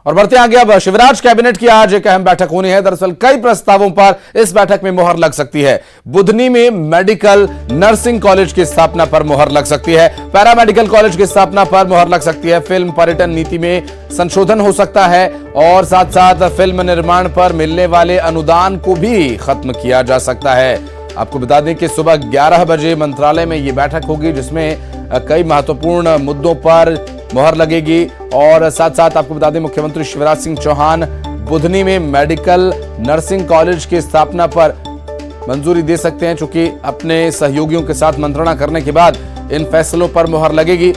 और बढ़ते आगे, अब शिवराज कैबिनेट की आज एक अहम बैठक होनी है। दरअसल कई प्रस्तावों पर इस बैठक में मोहर लग सकती है। बुधनी में मेडिकल नर्सिंग कॉलेज की स्थापना पर मोहर लग सकती है। पैरामेडिकल कॉलेज की स्थापना पर मोहर लग सकती है। फिल्म पर्यटन नीति में संशोधन हो सकता है और साथ साथ फिल्म निर्माण पर मिलने वाले अनुदान को भी खत्म किया जा सकता है। आपको बता दें कि सुबह 11 बजे मंत्रालय में यह बैठक होगी, जिसमें कई महत्वपूर्ण मुद्दों पर मोहर लगेगी। और साथ साथ आपको बता दें, मुख्यमंत्री शिवराज सिंह चौहान बुधनी में मेडिकल नर्सिंग कॉलेज की स्थापना पर मंजूरी दे सकते हैं, चूंकि अपने सहयोगियों के साथ मंत्रणा करने के बाद इन फैसलों पर मोहर लगेगी।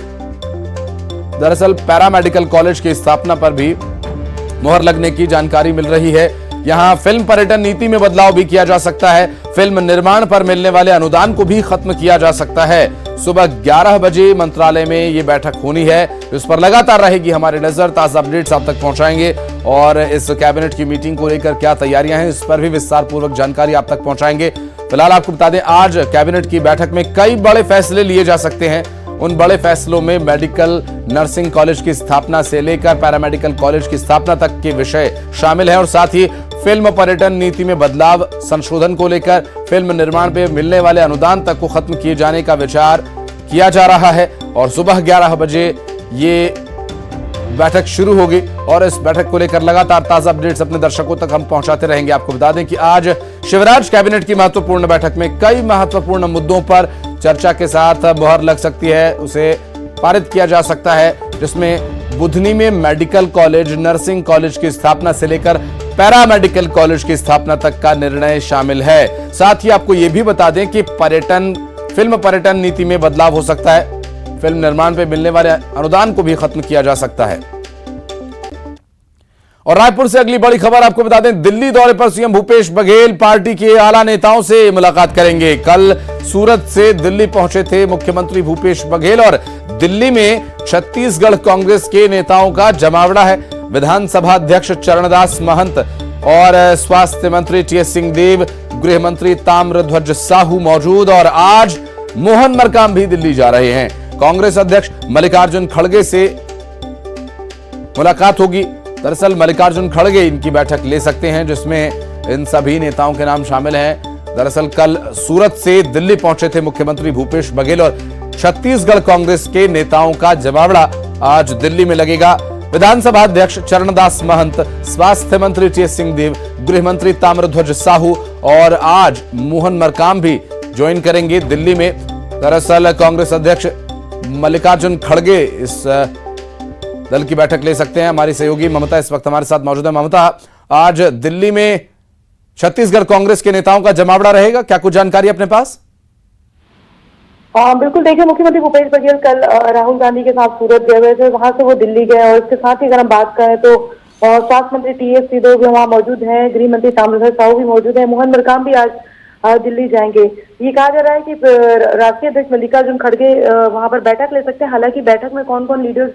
दरअसल पैरामेडिकल कॉलेज की स्थापना पर भी मोहर लगने की जानकारी मिल रही है। यहां फिल्म पर्यटन नीति में बदलाव भी किया जा सकता है। फिल्म निर्माण पर मिलने वाले अनुदान को भी खत्म किया जा सकता है। सुबह 11 बजे मंत्रालय में यह बैठक होनी है, इस पर लगातार रहेगी हमारी नजर। ताजा अपडेट्स आप तक पहुंचाएंगे और इस कैबिनेट की मीटिंग को लेकर क्या तैयारियां हैं, इस पर भी विस्तार पूर्वक जानकारी आप तक पहुंचाएंगे। फिलहाल आपको बता दें, आज कैबिनेट की बैठक में कई बड़े फैसले लिए जा सकते हैं। उन बड़े फैसलों में मेडिकल नर्सिंग कॉलेज की स्थापना से लेकर पैरामेडिकल कॉलेज की स्थापना तक के विषय शामिल हैं और साथ ही फिल्म पर्यटन नीति में बदलाव, संशोधन को लेकर फिल्म निर्माण पे मिलने वाले अनुदान तक को खत्म किए जाने का विचार किया जा रहा है। और सुबह 11 बजे ये बैठक शुरू होगी और इस बैठक को लेकर लगातार ताजा अपडेट्स अपने दर्शकों तक हम पहुंचाते रहेंगे। आपको बता दें कि आज शिवराज कैबिनेट की महत्वपूर्ण बैठक में कई महत्वपूर्ण मुद्दों पर चर्चा के साथ मोहर लग सकती है, उसे पारित किया जा सकता है, जिसमें बुधनी में मेडिकल कॉलेज, नर्सिंग कॉलेज की स्थापना से लेकर पैरामेडिकल कॉलेज की स्थापना तक का निर्णय शामिल है। साथ ही आपको यह भी बता दें कि फिल्म पर्यटन नीति में बदलाव हो सकता है। फिल्म निर्माण पे मिलने वाले अनुदान को भी खत्म किया जा सकता है। और रायपुर से अगली बड़ी खबर आपको बता दें, दिल्ली दौरे पर सीएम भूपेश बघेल पार्टी के आला नेताओं से मुलाकात करेंगे। कल सूरत से दिल्ली पहुंचे थे मुख्यमंत्री भूपेश बघेल और दिल्ली में छत्तीसगढ़ कांग्रेस के नेताओं का जमावड़ा है। विधानसभा अध्यक्ष चरणदास महंत और स्वास्थ्य मंत्री टीएस सिंहदेव, गृह मंत्री ताम्रध्वज साहू मौजूद और आज मोहन मरकाम भी दिल्ली जा रहे हैं। कांग्रेस अध्यक्ष मल्लिकार्जुन खड़गे से मुलाकात होगी। दरअसल मल्लिकार्जुन खड़गे इनकी बैठक ले सकते हैं, जिसमें इन सभी नेताओं के नाम शामिल हैं। दरअसल कल सूरत से दिल्ली पहुंचे थे मुख्यमंत्री भूपेश बघेल और छत्तीसगढ़ कांग्रेस के नेताओं का जमावड़ा आज दिल्ली में लगेगा। विधानसभा अध्यक्ष चरणदास महंत, स्वास्थ्य मंत्री टीएस सिंहदेव, गृह मंत्री ताम्रध्वज साहू और आज मोहन मरकाम भी ज्वाइन करेंगे दिल्ली में। दरअसल कांग्रेस अध्यक्ष मल्लिकार्जुन खड़गे इस दल की बैठक ले सकते हैं। हमारी सहयोगी ममता इस वक्त हमारे साथ मौजूद है। ममता, आज दिल्ली में छत्तीसगढ़ कांग्रेस के नेताओं का जमावड़ा रहेगा, क्या कुछ जानकारी अपने पास? बिल्कुल, देखिए, मुख्यमंत्री भूपेश बघेल कल राहुल गांधी के साथ सूरत गए हुए थे, वहां से वो दिल्ली गए और इसके साथ ही अगर हम बात करें तो स्वास्थ्य मंत्री टीएस सिंहदेव भी वहाँ मौजूद हैं, गृह मंत्री ताम्रध्वज साहू भी मौजूद हैं, मोहन मरकाम भी आज दिल्ली जाएंगे। ये कहा जा रहा है कि राष्ट्रीय अध्यक्ष मल्लिकार्जुन खड़गे वहां पर बैठक ले सकते हैं। हालांकि बैठक में कौन कौन लीडर्स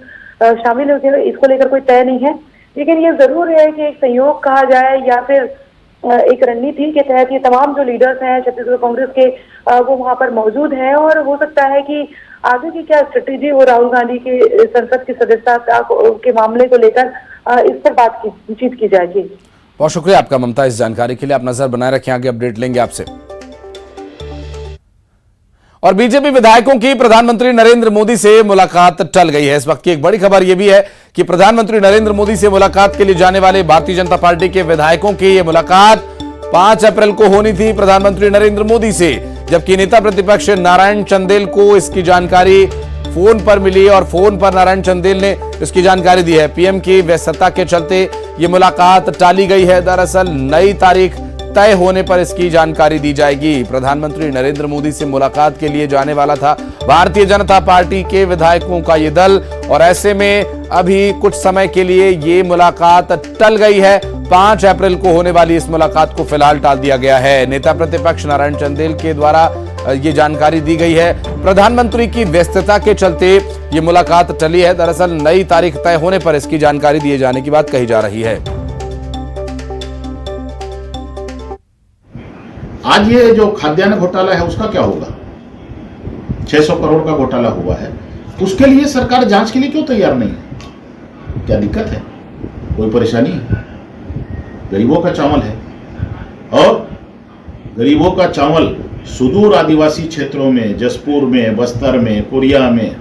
शामिल होते हैं इसको लेकर कोई तय नहीं है, लेकिन ये जरूर है कि एक संयोग कहा जाए या फिर एक रणनीति के तहत ये तमाम जो लीडर्स हैं छत्तीसगढ़ कांग्रेस के वो वहां पर मौजूद हैं और हो सकता है कि आगे की क्या स्ट्रेटेजी हो राहुल गांधी के संसद की सदस्यता के मामले को लेकर इस पर बातचीत की जाएगी। बहुत शुक्रिया आपका ममता इस जानकारी के लिए। आप नजर बनाए रखें, आगे अपडेट लेंगे आपसे। और बीजेपी विधायकों की प्रधानमंत्री नरेंद्र मोदी से मुलाकात टल गई है। इस वक्त की एक बड़ी खबर यह भी है कि प्रधानमंत्री नरेंद्र मोदी से मुलाकात के लिए जाने वाले भारतीय जनता पार्टी के विधायकों की यह मुलाकात 5 अप्रैल को होनी थी प्रधानमंत्री नरेंद्र मोदी से, जबकि नेता प्रतिपक्ष नारायण चंदेल को इसकी जानकारी फोन पर मिली और फोन पर नारायण चंदेल ने इसकी जानकारी दी है। पीएम की व्यस्तता के चलते ये मुलाकात टाली गई है। दरअसल नई तारीख तय होने पर इसकी जानकारी दी जाएगी। प्रधानमंत्री नरेंद्र मोदी से मुलाकात के लिए जाने वाला था भारतीय जनता पार्टी के विधायकों का ये दल और ऐसे में अभी कुछ समय के लिए ये मुलाकात टल गई है। 5 अप्रैल को होने वाली इस मुलाकात को फिलहाल टाल दिया गया है। नेता प्रतिपक्ष नारायण चंदेल के द्वारा ये जानकारी दी गई है। प्रधानमंत्री की व्यस्तता के चलते ये मुलाकात टली है। दरअसल नई तारीख तय होने पर इसकी जानकारी दिए जाने की बात कही जा रही है। आज ये जो खाद्यान्न घोटाला है उसका क्या होगा? 600 करोड़ का घोटाला हुआ है, उसके लिए सरकार जांच के लिए क्यों तैयार नहीं है? क्या दिक्कत है? कोई परेशानी? गरीबों का चावल है, और गरीबों का चावल सुदूर आदिवासी क्षेत्रों में, जसपुर में, बस्तर में, कोरिया में,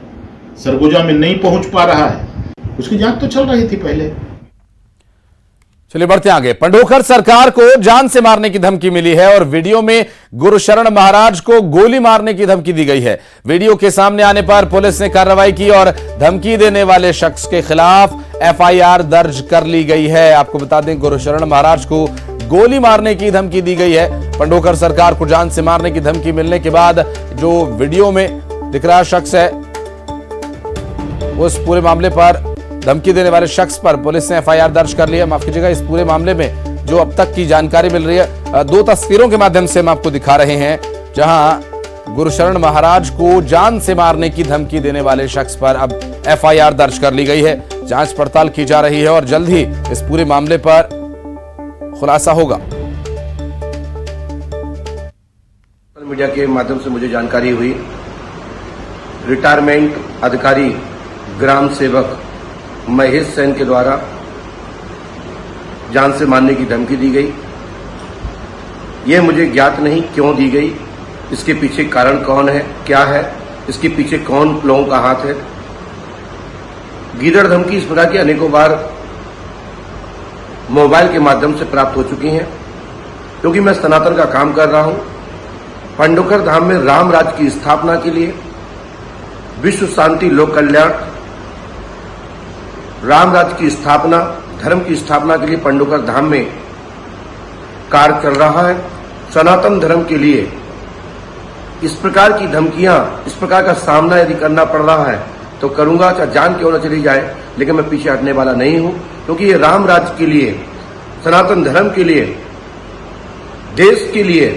सरगुजा में नहीं पहुंच पा रहा है। उसकी जांच तो चल रही थी पहले। चलिए बढ़ते आगे। पंडोखर सरकार को जान से मारने की धमकी मिली है और वीडियो में गुरुशरण महाराज को गोली मारने की धमकी दी गई है। वीडियो के सामने आने पर पुलिस ने कार्रवाई की और धमकी देने वाले शख्स के खिलाफ एफआईआर दर्ज कर ली गई है। आपको बता दें, गुरुशरण महाराज को गोली मारने की धमकी दी गई है। पंडोखर सरकार को जान से मारने की धमकी मिलने के बाद जो वीडियो में दिख रहा शख्स है, उस पूरे मामले पर, धमकी देने वाले शख्स पर पुलिस ने एफआईआर दर्ज कर लिया। माफ कीजिएगा, इस पूरे मामले में जो अब तक की जानकारी मिल रही है, दो तस्वीरों के माध्यम से हम आपको दिखा रहे हैं, जहां गुरुशरण महाराज को जान से मारने की धमकी देने वाले शख्स पर अब एफआईआर दर्ज कर ली गई है। जांच पड़ताल की जा रही है और जल्द ही इस पूरे मामले पर खुलासा होगा। मीडिया के माध्यम से मुझे जानकारी हुई, रिटायरमेंट अधिकारी ग्राम सेवक महेश सेन के द्वारा जान से मारने की धमकी दी गई। यह मुझे ज्ञात नहीं क्यों दी गई, इसके पीछे कारण कौन है, क्या है, इसके पीछे कौन लोगों का हाथ है। गीदड़ धमकी इस प्रकार की अनेकों बार मोबाइल के माध्यम से प्राप्त हो चुकी हैं। क्योंकि मैं सनातन का काम कर रहा हूं, पंडोखर धाम में राम राज्य की स्थापना के लिए, विश्व शांति लोक कल्याण, राम राज्य की स्थापना, धर्म की स्थापना के लिए पंडोखर धाम में कार्य चल रहा है। सनातन धर्म के लिए इस प्रकार की धमकियां, इस प्रकार का सामना यदि करना पड़ रहा है तो करूंगा, चाहे जान क्यों न चली जाए, लेकिन मैं पीछे हटने वाला नहीं हूं। क्योंकि ये राम राज्य के लिए, सनातन धर्म के लिए, देश के लिए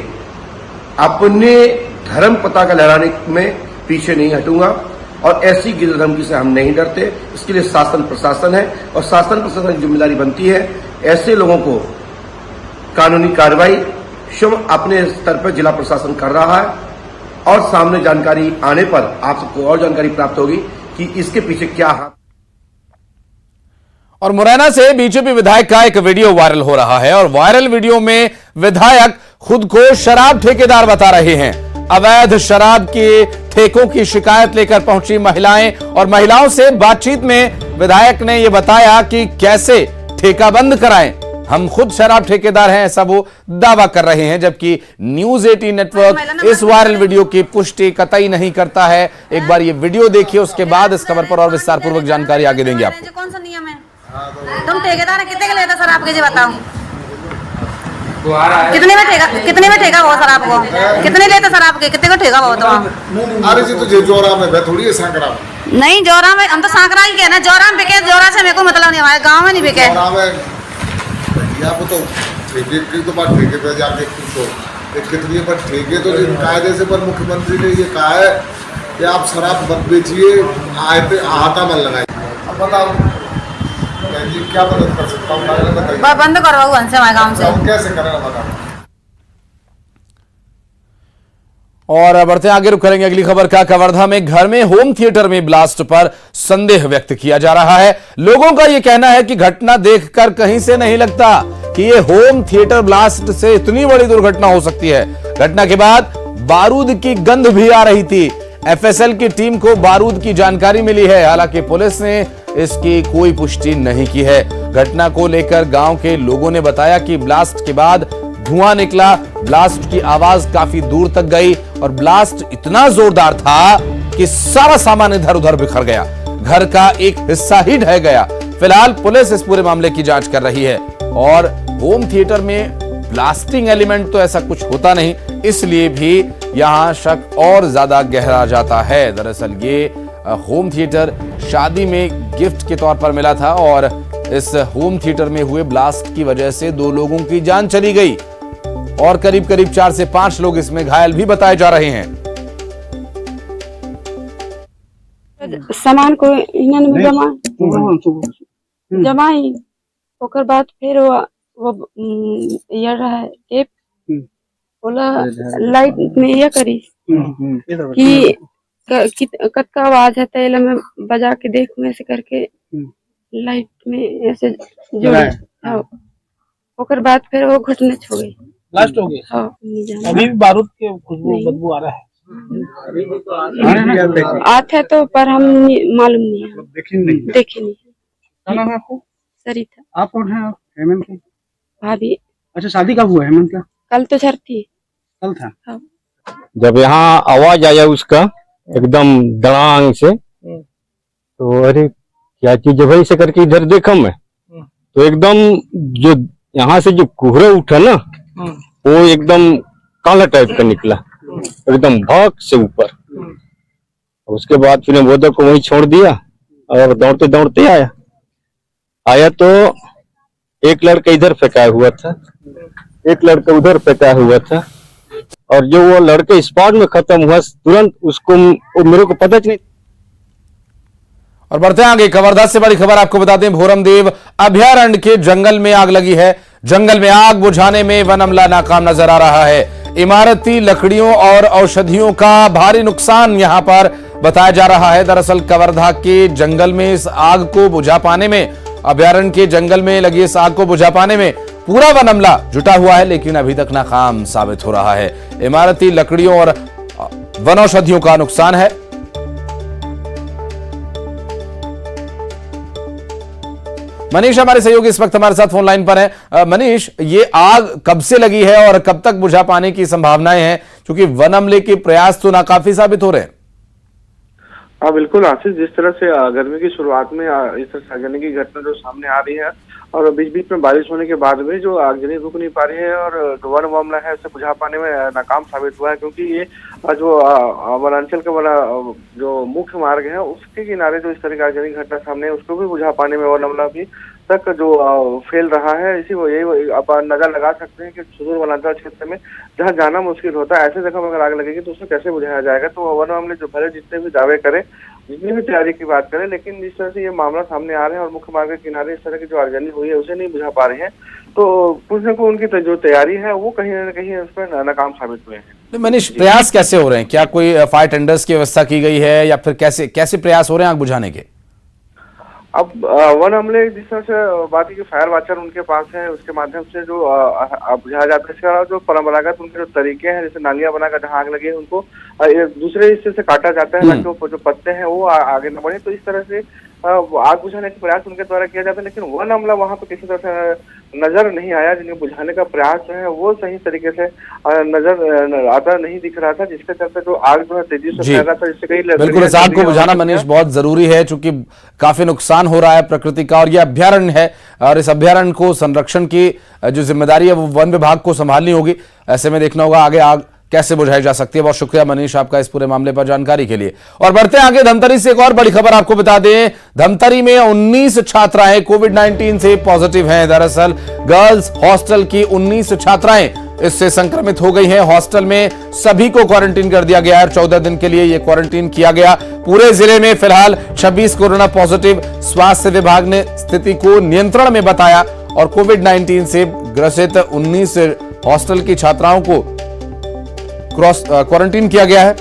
अपने धर्म पताका लहराने में पीछे नहीं हटूंगा। और ऐसी गिरफ्तार धमकी से हम नहीं डरते। इसके लिए शासन प्रशासन है और शासन प्रशासन की जिम्मेदारी बनती है ऐसे लोगों को कानूनी कार्रवाई स्वयं अपने स्तर पर जिला प्रशासन कर रहा है। और सामने जानकारी आने पर आप सबको और जानकारी प्राप्त होगी कि इसके पीछे क्या हाथ। और मुरैना से बीजेपी विधायक का एक वीडियो वायरल हो रहा है और वायरल वीडियो में विधायक खुद को शराब ठेकेदार बता रहे हैं। अवैध शराब के ठेकों की शिकायत लेकर पहुंची महिलाएं और महिलाओं से बातचीत में विधायक ने यह बताया कि कैसे ठेका बंद कराएं, हम खुद शराब ठेकेदार हैं, ऐसा वो दावा कर रहे हैं। जबकि न्यूज 18 नेटवर्क इस वायरल वीडियो की पुष्टि कतई नहीं करता है। एक बार ये वीडियो देखिए, उसके बाद इस खबर पर और विस्तार पूर्वक जानकारी आगे देंगे आपको। कौन सा नियम है? तुम ठेकेदार कितने का लेते शराब के, बताओ कितने में ठेका वो शराब को? कितने लेते शराब के, कितने को ठेका वो? तो अरे जी तो जोरा में थोड़ी है सांकरा में। नहीं, जोरा में हम तो सांकरा ही कहना, जोरा में बिके, जोरा से मेरे को मतलब नहीं, हमारे गांव में नहीं बिके। तो ठेके की तो बात ठेके पे जाके पूछो कितनी पर ठेके तो कायदे से पर मुख्यमंत्री ने ये कहा है कि आप शराब मत बेचिए, आहता मत लगाइए। अब बताओ जी क्या मदद कर सकता हूँ? बंद करवाओ हमसे, हमारे गाँव से। कैसे करना बताओ। और बढ़ते आगे रुक करेंगे अगली खबर का। कवर्धा में घर में होम थिएटर में ब्लास्ट पर संदेह व्यक्त किया जा रहा है। लोगों का यह कहना है कि घटना देखकर कहीं से नहीं लगता कि यह होम थिएटर ब्लास्ट से इतनी बड़ी दुर्घटना हो सकती है। घटना के बाद बारूद की गंध भी आ रही थी। एफएसएल की टीम को बारूद की जानकारी मिली है, हालांकि पुलिस ने इसकी कोई पुष्टि नहीं की है। घटना को लेकर गांव के लोगों ने बताया कि ब्लास्ट के बाद धुआं निकला, ब्लास्ट की आवाज काफी दूर तक गई और ब्लास्ट इतना जोरदार था कि सारा सामान इधर उधर बिखर गया, घर का एक हिस्सा ही ढह गया। फिलहाल पुलिस इस पूरे मामले की जांच कर रही है और होम थिएटर में ब्लास्टिंग एलिमेंट तो ऐसा कुछ होता नहीं, इसलिए भी यहां शक और ज्यादा गहरा जाता है। दरअसल ये होम थिएटर शादी में गिफ्ट के तौर पर मिला था और इस होम थिएटर में हुए ब्लास्ट की वजह से 2 लोगों की जान चली गई और करीब करीब 4 से 5 लोग इसमें घायल भी बताए जा रहे हैं। सामान को इन्होंने जमाई ओकर बाद फिर वो ये रहा है टेप बोला लाइट में ये करी कि कत का आवाज है तेल में बजा के देख में से करके लाइट में ऐसे जोड़े। हाँ। ओकर बाद फिर वो घुटने छो गई। ब्लास्ट हो गए। हाँ, नहीं जाना। अभी भी बारूद के खुशबू बदबू आ रहा है। आते तो पर हम मालूम नहीं है, देखे नहीं। क्या नाम है आपको? सरिता। आप कौन है? हेमंत की भाभी। अच्छा, शादी कब हुआ हेमंत का? कल तो घर थी। कल था। हाँ। जब यहाँ आवाज आया उसका एकदम दड़ांग से, तो अरे क्या चीज है भाई से करके इधर देखा मैं, तो एकदम जो यहाँ से जो कोहरा उठा ना, वो एकदम काला टाइप का निकला, एकदम भाग से ऊपर। उसके बाद फिर बोधक को वहीं छोड़ दिया और दौड़ते दौड़ते आया तो एक लड़का इधर फेंकाया हुआ था, एक लड़का उधर फेंकाया हुआ था, और जो वो लड़के स्पॉट में खत्म हुआ तुरंत उसको मेरे को पता नहीं। और बढ़ते आगे खबर 10 से बड़ी खबर आपको बता दें, भोरमदेव अभयारण्य के जंगल में आग लगी है। जंगल में आग बुझाने में वन अमला नाकाम नजर आ रहा है। इमारती लकड़ियों और औषधियों का भारी नुकसान यहां पर बताया जा रहा है। दरअसल कवर्धा के जंगल में इस आग को बुझा पाने में, अभयारण्य के जंगल में लगी इस आग को बुझा पाने में पूरा वन अमला जुटा हुआ है, लेकिन अभी तक नाकाम साबित हो रहा है। इमारती लकड़ियों और वनौषधियों का नुकसान है। मनीष हमारे सहयोगी इस वक्त हमारे साथ फोन लाइन पर है। मनीष, ये आग कब से लगी है और कब तक बुझा पाने की संभावनाएं हैं, क्योंकि वन अमले के प्रयास तो नाकाफी साबित हो रहे हैं। हाँ बिल्कुल आशीष, जिस तरह से गर्मी की शुरुआत में इस तरह सार्वजनिक की घटना जो सामने आ रही है और बीच बीच में बारिश होने के बाद भी जो आगजनी रुक नहीं पा रही है और जो वन मामला है उसे बुझा पाने में नाकाम साबित हुआ है, क्योंकि ये जो वनांचल का बड़ा जो मुख्य मार्ग है उसके किनारे जो इस तरह की आगजनी घटना सामने है उसको भी बुझा पाने में वन मामला भी तक जो फेल रहा है। इसी यही आप अंदाजा लगा सकते हैं कि सुदूर वनांचल क्षेत्र में जहाँ जाना मुश्किल होता है, ऐसे जगह में अगर आग लगेगी तो उसे कैसे बुझाया जाएगा। तो वन मामले जो भले जितने भी दावे करें, जितनी भी तैयारी की बात करें, लेकिन जिस तरह से ये मामला सामने आ रहे हैं और मुख्य मार्ग के किनारे इस तरह की जो आगजनी हुई है उसे नहीं बुझा पा रहे हैं, तो कुछ न कुछ उनकी जो तैयारी है वो कहीं न कहीं उस पर नाकाम साबित हुए हैं। मनीष, प्रयास कैसे हो रहे हैं? क्या कोई फायर टेंडर्स की व्यवस्था की गई है या फिर कैसे प्रयास हो रहे हैं आग बुझाने के? अब वन हमले जिस तरह से बात है कि फायर वाचर उनके पास है, उसके माध्यम से जो बुझाया जाता है। इसके अलावा जो परंपरागत उनके जो तरीके हैं, जैसे नालियां बनाकर जहाँ आग लगी है उनको दूसरे हिस्से से काटा जाता है ताकि जो पत्ते हैं वो आगे न बढ़े। तो इस तरह से आग बुझाने का प्रयास उनके द्वारा किया जाता है, लेकिन वन हमला वहाँ पे किसी तरह से नजर नहीं आया। जिन्हें बुझाने का प्रयास जो है वो सही तरीके से नजर आता नहीं दिख रहा था, जिसके चलते जो आग जो है तेजी से फैल रहा था, जिससे कई बिल्कुल इस आग को बुझाना मनीष बहुत जरूरी है, क्योंकि काफी नुकसान हो रहा है प्रकृति का, और ये अभ्यारण्य है और इस अभ्यारण्य को संरक्षण की जो जिम्मेदारी है वो वन विभाग को संभालनी होगी। ऐसे में देखना होगा आगे आग कैसे बुझाई जा सकती है। बहुत शुक्रिया मनीष आपका इस पूरे मामले पर जानकारी के लिए। और बढ़ते आगे धमतरी से एक और बड़ी खबर आपको बता दें, धमतरी में 19 छात्राएं कोविड-19 से पॉजिटिव हैं। दरअसल गर्ल्स हॉस्टल की 19 छात्राएं इससे संक्रमित हो गई हैं। हॉस्टल में सभी को क्वारंटीन कर दिया गया है और 14 दिन के लिए यह क्वारंटीन किया गया। पूरे जिले में फिलहाल 26 कोरोना पॉजिटिव। स्वास्थ्य विभाग ने स्थिति को नियंत्रण में बताया और कोविड-19 से ग्रसित 19 हॉस्टल की छात्राओं को क्वारंटीन किया गया है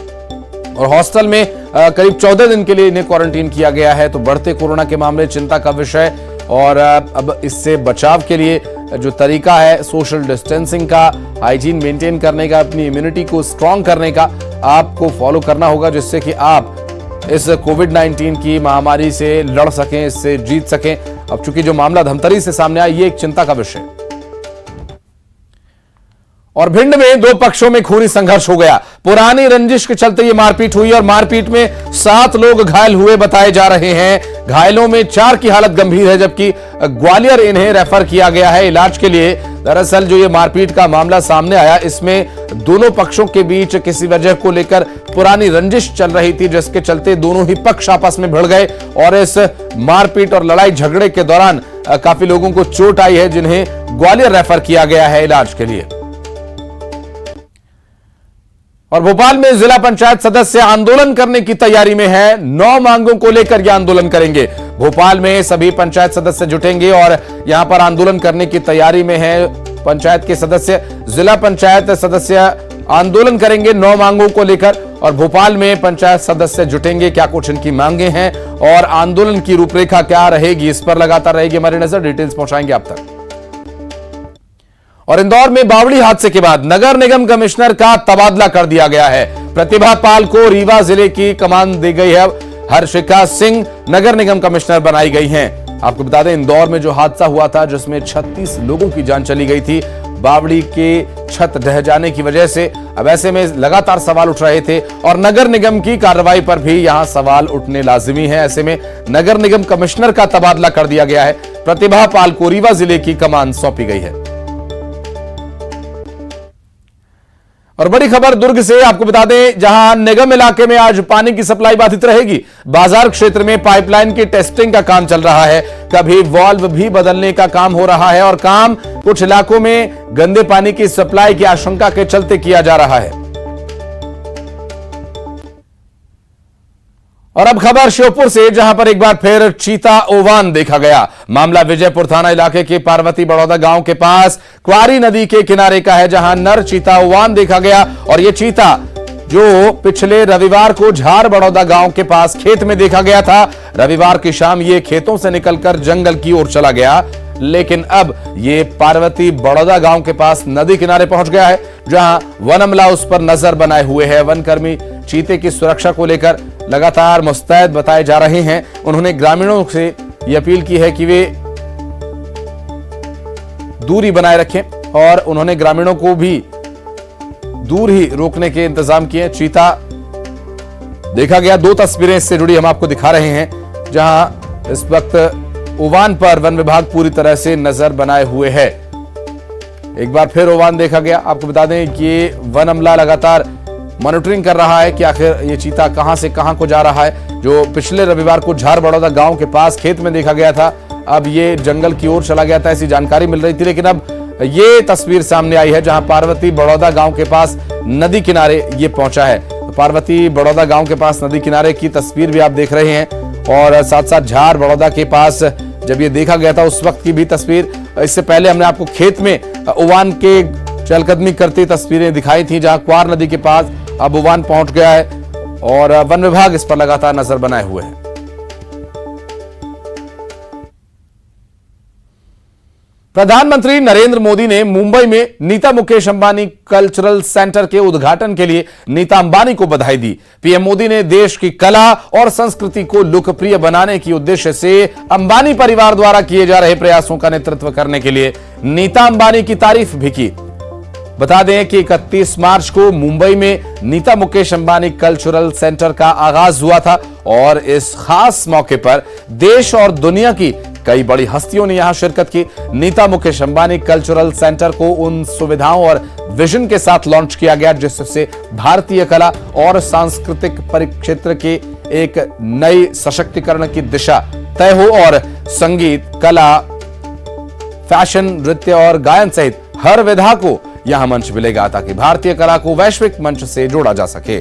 और हॉस्टल में करीब 14 दिन के लिए इन्हें क्वारंटीन किया गया है। तो बढ़ते कोरोना के मामले चिंता का विषय, और अब इससे बचाव के लिए जो तरीका है सोशल डिस्टेंसिंग का, हाइजीन मेंटेन करने का, अपनी इम्यूनिटी को स्ट्रांग करने का आपको फॉलो करना होगा, जिससे कि आप इस कोविड-19 की महामारी से लड़ सकें, इससे जीत सकें। अब चूंकि जो मामला धमतरी से सामने आया ये एक चिंता का विषय। और भिंड में दो पक्षों में खूनी संघर्ष हो गया। पुरानी रंजिश के चलते ये मारपीट हुई और मारपीट में 7 लोग घायल हुए बताए जा रहे हैं। घायलों में 4 की हालत गंभीर है, जबकि ग्वालियर इन्हें रेफर किया गया है इलाज के लिए। दरअसल जो ये मारपीट का मामला सामने आया, इसमें दोनों पक्षों के बीच किसी वजह को लेकर पुरानी रंजिश चल रही थी, जिसके चलते दोनों ही पक्ष आपस में भिड़ गए और इस मारपीट और लड़ाई झगड़े के दौरान काफी लोगों को चोट आई है, जिन्हें ग्वालियर रेफर किया गया है इलाज के लिए। और भोपाल में जिला पंचायत सदस्य आंदोलन करने की तैयारी में है। 9 मांगों को लेकर यह आंदोलन करेंगे। भोपाल में सभी पंचायत सदस्य जुटेंगे और यहां पर आंदोलन करने की तैयारी में है पंचायत के सदस्य। जिला पंचायत सदस्य आंदोलन करेंगे 9 मांगों को लेकर और भोपाल में पंचायत सदस्य जुटेंगे। क्या कुछ इनकी मांगे हैं और आंदोलन की रूपरेखा क्या रहेगी, इस पर लगातार रहेगी हमारी नजर। डिटेल्स पहुंचाएंगे आप तक। और इंदौर में बावड़ी हादसे के बाद नगर निगम कमिश्नर का तबादला कर दिया गया है। प्रतिभा पाल को रीवा जिले की कमान दी गई है। हर्षिका सिंह नगर निगम कमिश्नर बनाई गई हैं। आपको बता दें, इंदौर में जो हादसा हुआ था जिसमें 36 लोगों की जान चली गई थी, बावड़ी के छत ढह जाने की वजह से, अब ऐसे में लगातार सवाल उठ रहे थे और नगर निगम की कार्रवाई पर भी यहां सवाल उठने लाजिमी है। ऐसे में नगर निगम कमिश्नर का तबादला कर दिया गया है। प्रतिभा पाल को रीवा जिले की कमान सौंपी गई है। और बड़ी खबर दुर्ग से आपको बता दें, जहां निगम इलाके में आज पानी की सप्लाई बाधित रहेगी। बाजार क्षेत्र में पाइपलाइन की टेस्टिंग का काम चल रहा है, कभी वाल्व भी बदलने का काम हो रहा है और काम कुछ इलाकों में गंदे पानी की सप्लाई की आशंका के चलते किया जा रहा है। और अब खबर श्योपुर से, जहां पर एक बार फिर चीता ओवान देखा गया। मामला विजयपुर थाना इलाके के पार्वती बड़ौदा गांव के पास क्वारी नदी के किनारे का है, जहां नर चीता ओवान देखा गया। और यह चीता जो पिछले रविवार को झार बड़ौदा गांव के पास खेत में देखा गया था। रविवार की शाम ये खेतों से निकलकर जंगल की ओर चला गया, लेकिन अब ये पार्वती बड़ौदा गांव के पास नदी किनारे पहुंच गया है, जहां वन अमला उस पर नजर बनाए हुए है। वनकर्मी चीते की सुरक्षा को लेकर लगातार मुस्तैद बताए जा रहे हैं। उन्होंने ग्रामीणों से यह अपील की है कि वे दूरी बनाए रखें और उन्होंने ग्रामीणों को भी दूर ही रोकने के इंतजाम किए। चीता देखा गया, 2 तस्वीरें इससे जुड़ी हम आपको दिखा रहे हैं, जहां इस वक्त ओवान पर वन विभाग पूरी तरह से नजर बनाए हुए है। एक बार फिर ओवान देखा गया। आपको बता दें कि वन अमला लगातार मॉनिटरिंग कर रहा है कि आखिर ये चीता कहां से कहां को जा रहा है। जो पिछले रविवार को झार बड़ौदा गांव के पास खेत में देखा गया था, अब ये जंगल की ओर चला गया था, ऐसी जानकारी मिल रही थी। लेकिन अब ये तस्वीर सामने आई है, जहां पार्वती बड़ौदा गांव के पास नदी किनारे ये पहुंचा है। तो पार्वती बड़ौदा गांव के पास नदी किनारे की तस्वीर भी आप देख रहे हैं और साथ साथ झार बड़ौदा के पास जब ये देखा गया था उस वक्त की भी तस्वीर। इससे पहले हमने आपको खेत में ओवान के चहलकदमी करती तस्वीरें दिखाई थी, जहां क्वार नदी के पास अब ओवान पहुंच गया है और वन विभाग इस पर लगातार नजर बनाए हुए है। प्रधानमंत्री नरेंद्र मोदी ने मुंबई में नीता मुकेश अंबानी कल्चरल सेंटर के उद्घाटन के लिए नीता अंबानी को बधाई दी। पीएम मोदी ने देश की कला और संस्कृति को लोकप्रिय बनाने के उद्देश्य से अंबानी परिवार द्वारा किए जा रहे प्रयासों का नेतृत्व करने के लिए नीता अंबानी की तारीफ भी की। बता दें कि 31 मार्च को मुंबई में नीता मुकेश अंबानी कल्चरल सेंटर का आगाज हुआ था और इस खास मौके पर देश और दुनिया की कई बड़ी हस्तियों ने यहां शिरकत की। नीता मुकेश अंबानी कल्चरल सेंटर को उन सुविधाओं और विजन के साथ लॉन्च किया गया जिससे भारतीय कला और सांस्कृतिक परिक्षेत्र के एक नई सशक्तिकरण की दिशा तय हो और संगीत, कला, फैशन, नृत्य और गायन सहित हर विधा को यहां मंच मिलेगा ताकि भारतीय कला को वैश्विक मंच से जोड़ा जा सके।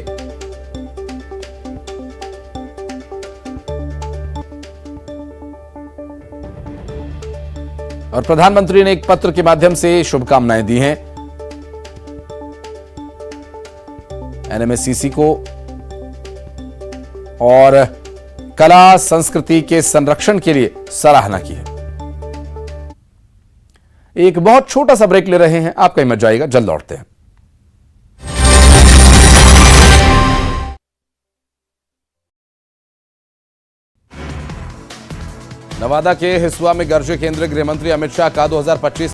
और प्रधानमंत्री ने एक पत्र के माध्यम से शुभकामनाएं दी हैं एनएमएससीसी को और कला संस्कृति के संरक्षण के लिए सराहना की है। एक बहुत छोटा सा ब्रेक ले रहे हैं, आप कहीं मत जाइएगा, जल्द लौटते हैं। नवादा के हिसुआ में गरजे केंद्रीय गृह मंत्री अमित शाह का 2025